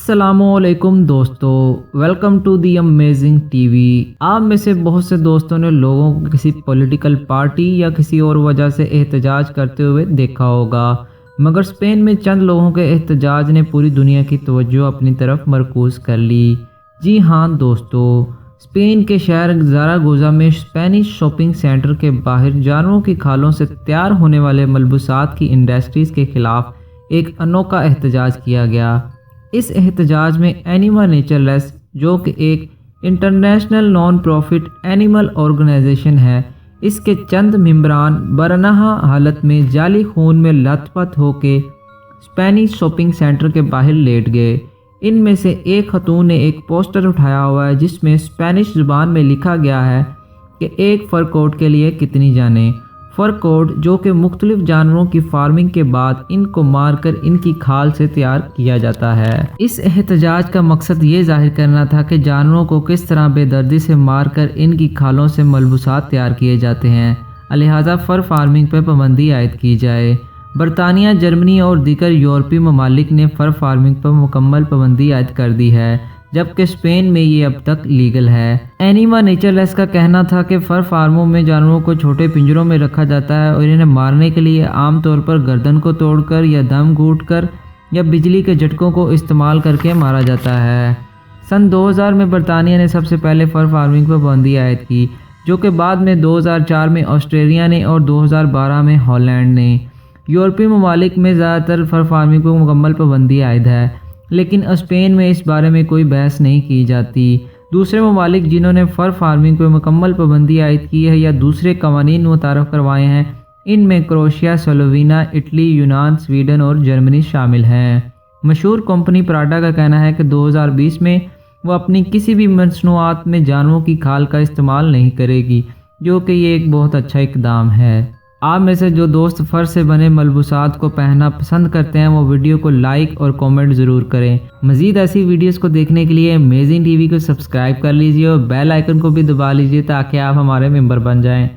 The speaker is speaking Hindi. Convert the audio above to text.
अस्सलामुअलैकुम दोस्तों, welcome to the amazing TV. आप में से बहुत से दोस्तों ने लोगों को किसी पॉलिटिकल पार्टी या किसी और वजह से एहतजाज करते हुए देखा होगा, मगर स्पेन में चंद लोगों के एहतजाज ने पूरी दुनिया की तवज्जो अपनी तरफ मरकूज़ कर ली। जी हाँ दोस्तों, स्पेन के शहर ज़रागोजा में स्पेनिश शॉपिंग सेंटर के बाहर जानवरों की खालों से तैयार होने वाले मलबूसात की इंडस्ट्रीज़ के खिलाफ एक अनोखा एहतजाज किया गया। इस एहतजाज में एनिमल नेचरलेस, जो कि एक international non profit animal organization है, इसके चंद मेंबरान बरनाहा हालत में जाली खून में लथपथ होकर स्पेनिश शॉपिंग सेंटर के बाहर लेट गए। इनमें से एक खतून ने एक पोस्टर उठाया हुआ है जिसमें स्पेनिश ज़ुबान में लिखा गया है कि एक फर कोट के लिए कितनी जाने। फर कोट जो कि मुख्तलिफ जानवरों की फार्मिंग के बाद इनको मारकर इनकी खाल से तैयार किया जाता है। इस एहतजाज का मकसद ये जाहिर करना था कि जानवरों को किस तरह बेदर्दी से मारकर इनकी खालों से मलबूसात तैयार किए जाते हैं, लिहाजा फ़र फार्मिंग पर पाबंदी आयद की जाए। बरतानिया, जर्मनी और दीगर यूरोपीय ममालिक ने फ़र फार्मिंग पर मुकम्मल पाबंदी आयद कर दी है, जबकि स्पेन में ये अब तक लीगल है। एनिमल नेचरलेस का कहना था कि फ़र फार्मों में जानवरों को छोटे पिंजरों में रखा जाता है और इन्हें मारने के लिए आमतौर पर गर्दन को तोड़कर या दम घूंटकर या बिजली के झटकों को इस्तेमाल करके मारा जाता है। सन 2000 में बरतानिया ने सबसे पहले फ़र फार्मिंग पर पाबंदी आयद की, जो कि बाद में 2004 में ऑस्ट्रेलिया ने और 2012 में हॉलैंड ने। यूरोपीय ममालिक में ज़्यादातर फ़र फार्मिंग पर मुकम्मल पाबंदी आयद है, लेकिन स्पेन में इस बारे में कोई बहस नहीं की जाती। दूसरे ममालिक जिन्होंने फ़र फार्मिंग पर मुकम्मल पाबंदी आयद की है या दूसरे कवानीन मुतारफ़ करवाए हैं, इनमें क्रोएशिया, स्लोवेनिया, इटली, यूनान, स्वीडन और जर्मनी शामिल हैं। मशहूर कंपनी प्राडा का कहना है कि 2020 में वो अपनी किसी भी मसनूआत में जानवरों की खाल का इस्तेमाल नहीं करेगी, जो कि ये एक बहुत अच्छा इक़दाम है। आप में से जो दोस्त फ़र से बने मलबूसात को पहनना पसंद करते हैं, वो वीडियो को लाइक और कमेंट ज़रूर करें। मज़ीद ऐसी वीडियोस को देखने के लिए अमेजिंग टीवी को सब्सक्राइब कर लीजिए और बेल आइकन को भी दबा लीजिए ताकि आप हमारे मेंबर बन जाएं।